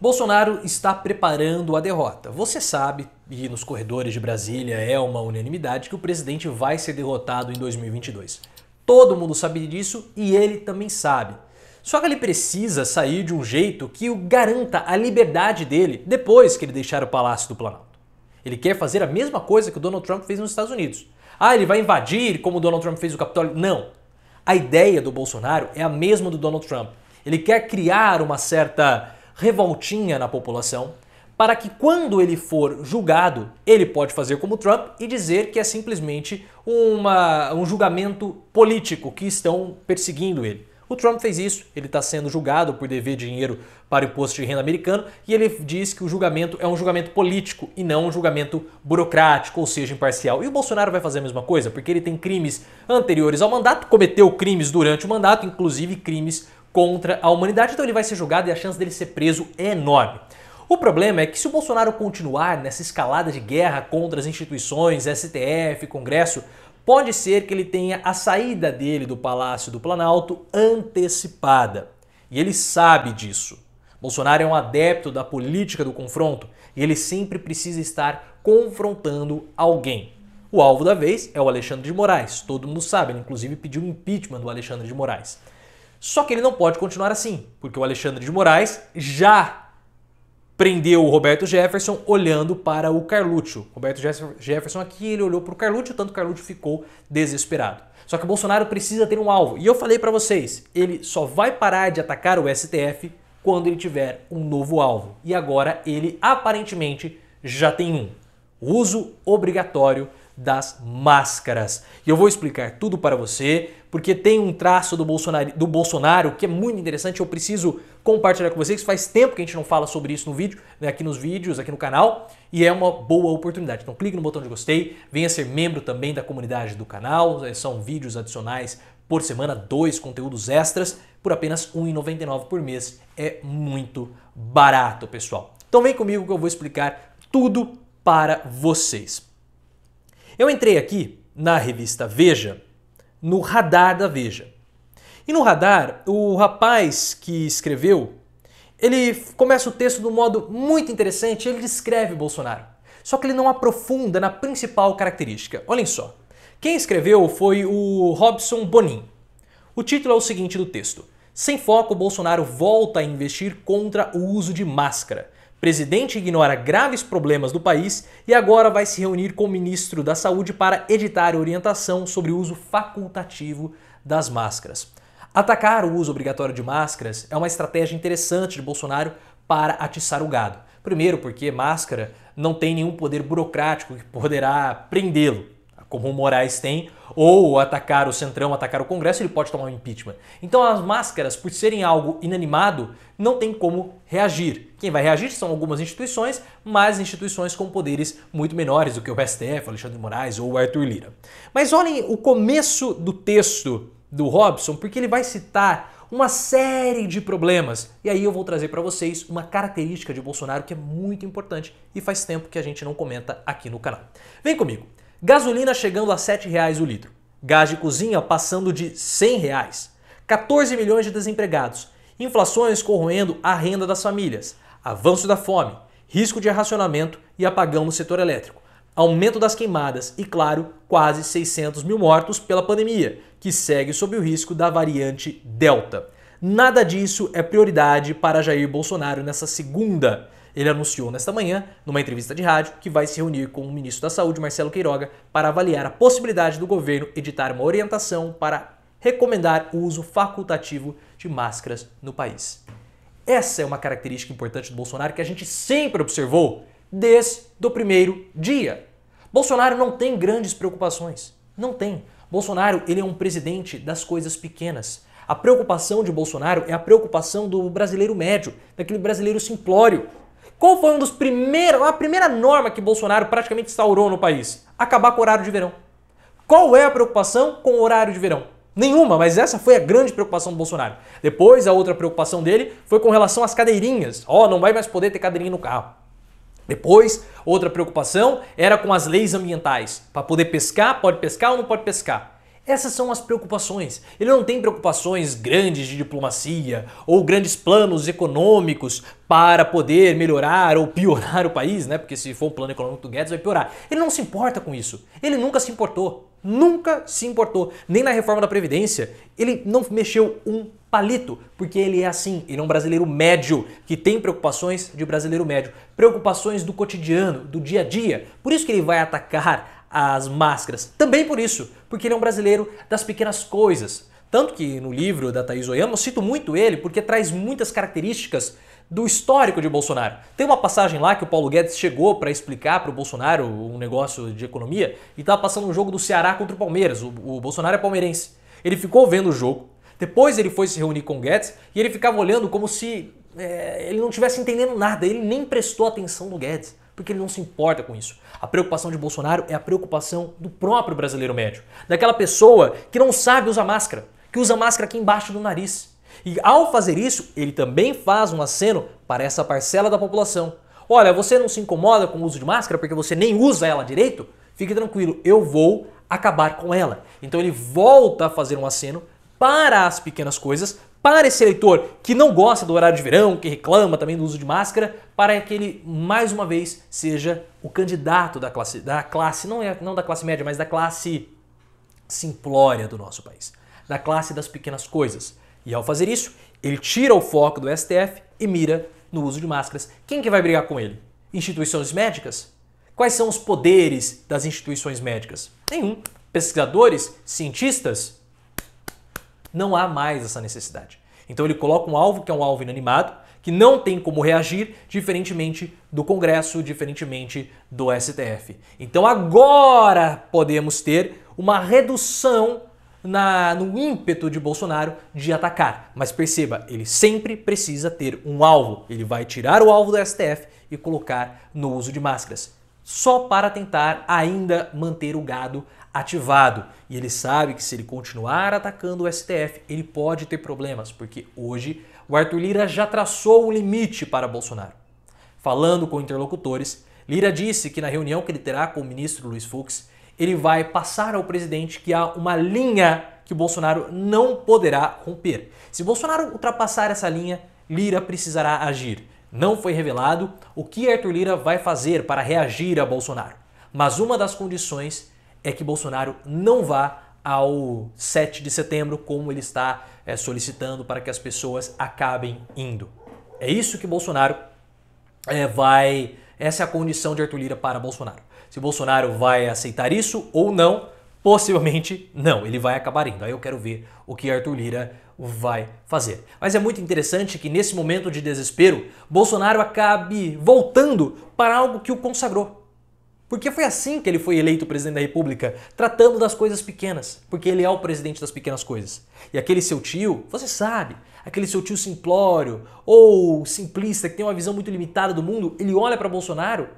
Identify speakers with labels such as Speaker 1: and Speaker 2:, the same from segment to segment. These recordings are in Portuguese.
Speaker 1: Bolsonaro está preparando a derrota. Você sabe, e nos corredores de Brasília é uma unanimidade, que o presidente vai ser derrotado em 2022. Todo mundo sabe disso e ele também sabe. Só que ele precisa sair de um jeito que o garanta a liberdade dele depois que ele deixar o Palácio do Planalto. Ele quer fazer a mesma coisa que o Donald Trump fez nos Estados Unidos. Ah, ele vai invadir como o Donald Trump fez o Capitólio? Não. A ideia do Bolsonaro é a mesma do Donald Trump. Ele quer criar uma certa revoltinha na população para que quando ele for julgado, ele pode fazer como Trump e dizer que é simplesmente um julgamento político que estão perseguindo ele. O Trump fez isso, ele está sendo julgado por dever dinheiro para o imposto de renda americano e ele diz que o julgamento é um julgamento político e não um julgamento burocrático, ou seja, imparcial. E o Bolsonaro vai fazer a mesma coisa porque ele tem crimes anteriores ao mandato, cometeu crimes durante o mandato, inclusive crimes contra a humanidade, então ele vai ser julgado e a chance dele ser preso é enorme. O problema é que se o Bolsonaro continuar nessa escalada de guerra contra as instituições, STF, Congresso, pode ser que ele tenha a saída dele do Palácio do Planalto antecipada. E ele sabe disso. Bolsonaro é um adepto da política do confronto e ele sempre precisa estar confrontando alguém. O alvo da vez é o Alexandre de Moraes. Todo mundo sabe, ele inclusive pediu o impeachment do Alexandre de Moraes. Só que ele não pode continuar assim, porque o Alexandre de Moraes já prendeu o Roberto Jefferson olhando para o Carluccio. Roberto Jefferson aqui, ele olhou para o Carluccio, tanto o Carluccio ficou desesperado. Só que o Bolsonaro precisa ter um alvo. E eu falei para vocês, ele só vai parar de atacar o STF quando ele tiver um novo alvo. E agora ele aparentemente já tem um. O uso obrigatório das máscaras. E eu vou explicar tudo para você, porque tem um traço do Bolsonaro que é muito interessante, eu preciso compartilhar com vocês. Faz tempo que a gente não fala sobre isso no vídeo, né, aqui nos vídeos, aqui no canal, e é uma boa oportunidade. Então clique no botão de gostei, venha ser membro também da comunidade do canal, são vídeos adicionais por semana, 2 conteúdos extras, por apenas R$ 1,99 por mês. É muito barato, pessoal. Então vem comigo que eu vou explicar tudo para vocês. Eu entrei aqui na revista Veja, no radar da Veja. E no radar, o rapaz que escreveu, ele começa o texto de um modo muito interessante, ele descreve Bolsonaro. Só que ele não aprofunda na principal característica. Olhem só. Quem escreveu foi o Robson Bonin. O título é o seguinte do texto: Sem foco, Bolsonaro volta a investir contra o uso de máscara. Presidente ignora graves problemas do país e agora vai se reunir com o ministro da Saúde para editar orientação sobre o uso facultativo das máscaras. Atacar o uso obrigatório de máscaras é uma estratégia interessante de Bolsonaro para atiçar o gado. Primeiro porque máscara não tem nenhum poder burocrático que poderá prendê-lo, como o Moraes tem, ou atacar o Centrão, atacar o Congresso, ele pode tomar um impeachment. Então as máscaras, por serem algo inanimado, não tem como reagir. Quem vai reagir são algumas instituições, mas instituições com poderes muito menores do que o STF, Alexandre de Moraes ou o Arthur Lira. Mas olhem o começo do texto do Robson, porque ele vai citar uma série de problemas. E aí eu vou trazer para vocês uma característica de Bolsonaro que é muito importante e faz tempo que a gente não comenta aqui no canal. Vem comigo. Gasolina chegando a R$ 7,00 o litro. Gás de cozinha passando de R$ 100,00. 14 milhões de desempregados. Inflações corroendo a renda das famílias. Avanço da fome. Risco de racionamento e apagão no setor elétrico. Aumento das queimadas e, claro, quase 600 mil mortos pela pandemia, que segue sob o risco da variante Delta. Nada disso é prioridade para Jair Bolsonaro nessa segunda. Ele anunciou nesta manhã, numa entrevista de rádio, que vai se reunir com o ministro da Saúde, Marcelo Queiroga, para avaliar a possibilidade do governo editar uma orientação para recomendar o uso facultativo de máscaras no país. Essa é uma característica importante do Bolsonaro que a gente sempre observou desde o primeiro dia. Bolsonaro não tem grandes preocupações. Não tem. Bolsonaro, ele é um presidente das coisas pequenas. A preocupação de Bolsonaro é a preocupação do brasileiro médio, daquele brasileiro simplório. Qual foi a primeira norma que Bolsonaro praticamente instaurou no país? Acabar com o horário de verão. Qual é a preocupação com o horário de verão? Nenhuma, mas essa foi a grande preocupação do Bolsonaro. Depois, a outra preocupação dele foi com relação às cadeirinhas. Não vai mais poder ter cadeirinha no carro. Depois, outra preocupação era com as leis ambientais. Para poder pescar, pode pescar ou não pode pescar? Essas são as preocupações. Ele não tem preocupações grandes de diplomacia ou grandes planos econômicos para poder melhorar ou piorar o país, né? Porque se for um plano econômico do Guedes vai piorar. Ele não se importa com isso. Ele nunca se importou. Nunca se importou. Nem na reforma da Previdência. Ele não mexeu um palito, porque ele é assim. Ele é um brasileiro médio que tem preocupações de brasileiro médio. Preocupações do cotidiano, do dia a dia. Por isso que ele vai atacar as máscaras. Também por isso, porque ele é um brasileiro das pequenas coisas. Tanto que no livro da Thaís Oyama eu cito muito ele porque traz muitas características do histórico de Bolsonaro. Tem uma passagem lá que o Paulo Guedes chegou para explicar para o Bolsonaro um negócio de economia e estava passando um jogo do Ceará contra o Palmeiras. O Bolsonaro é palmeirense. Ele ficou vendo o jogo, depois ele foi se reunir com o Guedes e ele ficava olhando como se ele não estivesse entendendo nada. Ele nem prestou atenção no Guedes, porque ele não se importa com isso. A preocupação de Bolsonaro é a preocupação do próprio brasileiro médio, daquela pessoa que não sabe usar máscara, que usa máscara aqui embaixo do nariz. E ao fazer isso, ele também faz um aceno para essa parcela da população. Olha, você não se incomoda com o uso de máscara porque você nem usa ela direito? Fique tranquilo, eu vou acabar com ela. Então ele volta a fazer um aceno para as pequenas coisas, para esse eleitor que não gosta do horário de verão, que reclama também do uso de máscara, para que ele, mais uma vez, seja o candidato da classe não da classe média, mas da classe simplória do nosso país, da classe das pequenas coisas. E ao fazer isso, ele tira o foco do STF e mira no uso de máscaras. Quem que vai brigar com ele? Instituições médicas? Quais são os poderes das instituições médicas? Nenhum. Pesquisadores? Cientistas? Não há mais essa necessidade. Então ele coloca um alvo que é um alvo inanimado, que não tem como reagir, diferentemente do Congresso, diferentemente do STF. Então agora podemos ter uma redução no ímpeto de Bolsonaro de atacar. Mas perceba, ele sempre precisa ter um alvo. Ele vai tirar o alvo do STF e colocar no uso de máscaras, só para tentar ainda manter o gado ativado. E ele sabe que se ele continuar atacando o STF, ele pode ter problemas, porque hoje o Arthur Lira já traçou um limite para Bolsonaro. Falando com interlocutores, Lira disse que na reunião que ele terá com o ministro Luiz Fux, ele vai passar ao presidente que há uma linha que Bolsonaro não poderá romper. Se Bolsonaro ultrapassar essa linha, Lira precisará agir. Não foi revelado o que Arthur Lira vai fazer para reagir a Bolsonaro, mas uma das condições é que Bolsonaro não vá ao 7 de setembro, como ele está solicitando para que as pessoas acabem indo. É isso que Bolsonaro essa é a condição de Arthur Lira para Bolsonaro. Se Bolsonaro vai aceitar isso ou não, possivelmente não, ele vai acabar indo. Aí eu quero ver o que Arthur Lira vai fazer. Mas é muito interessante que nesse momento de desespero, Bolsonaro acabe voltando para algo que o consagrou. Porque foi assim que ele foi eleito presidente da República, tratando das coisas pequenas, porque ele é o presidente das pequenas coisas. E aquele seu tio, você sabe, aquele seu tio simplório ou simplista que tem uma visão muito limitada do mundo, ele olha para Bolsonaro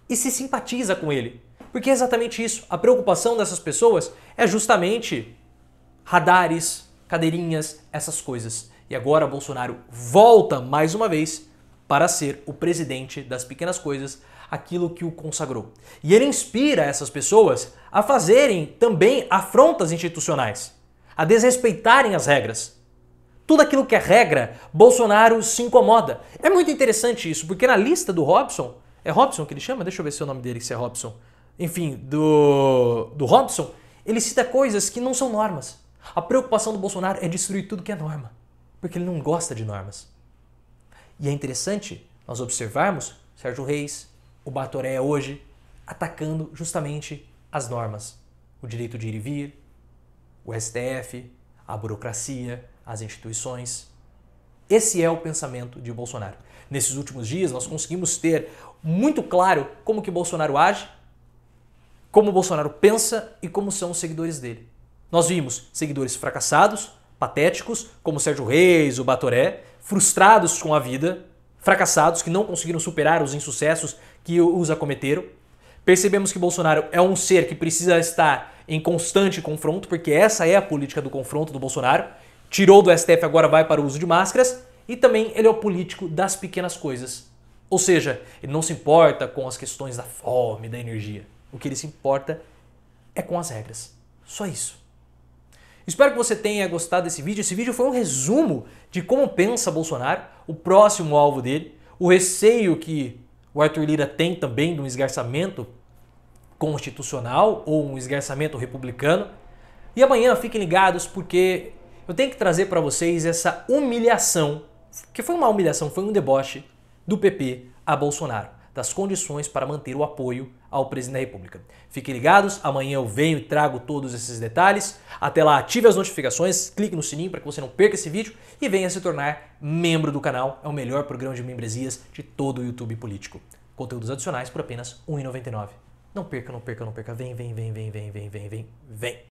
Speaker 1: e se simpatiza com ele. Porque é exatamente isso. A preocupação dessas pessoas é justamente radares, cadeirinhas, essas coisas. E agora Bolsonaro volta mais uma vez para ser o presidente das pequenas coisas, aquilo que o consagrou. E ele inspira essas pessoas a fazerem também afrontas institucionais, a desrespeitarem as regras. Tudo aquilo que é regra, Bolsonaro se incomoda. É muito interessante isso, porque na lista do Robson, é Robson que ele chama? Deixa eu ver se é o nome dele, se é Robson. Enfim, do Robson, ele cita coisas que não são normas. A preocupação do Bolsonaro é destruir tudo que é norma, porque ele não gosta de normas. E é interessante nós observarmos Sérgio Reis, o Batoré hoje, atacando justamente as normas. O direito de ir e vir, o STF, a burocracia, as instituições. Esse é o pensamento de Bolsonaro. Nesses últimos dias nós conseguimos ter muito claro como que Bolsonaro age, como Bolsonaro pensa e como são os seguidores dele. Nós vimos seguidores fracassados, patéticos, como Sérgio Reis, o Batoré, frustrados com a vida, fracassados, que não conseguiram superar os insucessos que os acometeram. Percebemos que Bolsonaro é um ser que precisa estar em constante confronto, porque essa é a política do confronto do Bolsonaro. Tirou do STF, agora vai para o uso de máscaras. E também ele é o político das pequenas coisas. Ou seja, ele não se importa com as questões da fome, da energia. O que ele se importa é com as regras. Só isso. Espero que você tenha gostado desse vídeo. Esse vídeo foi um resumo de como pensa Bolsonaro, o próximo alvo dele, o receio que o Arthur Lira tem também de um esgarçamento constitucional ou um esgarçamento republicano. E amanhã fiquem ligados porque eu tenho que trazer para vocês essa humilhação, que foi uma humilhação, foi um deboche do PP a Bolsonaro, das condições para manter o apoio ao presidente da República. Fiquem ligados, amanhã eu venho e trago todos esses detalhes. Até lá, ative as notificações, clique no sininho para que você não perca esse vídeo e venha se tornar membro do canal. É o melhor programa de membresias de todo o YouTube político. Conteúdos adicionais por apenas R$ 1,99. Não perca, não perca, não perca. Vem, vem, vem, vem, vem, vem, vem, vem, vem.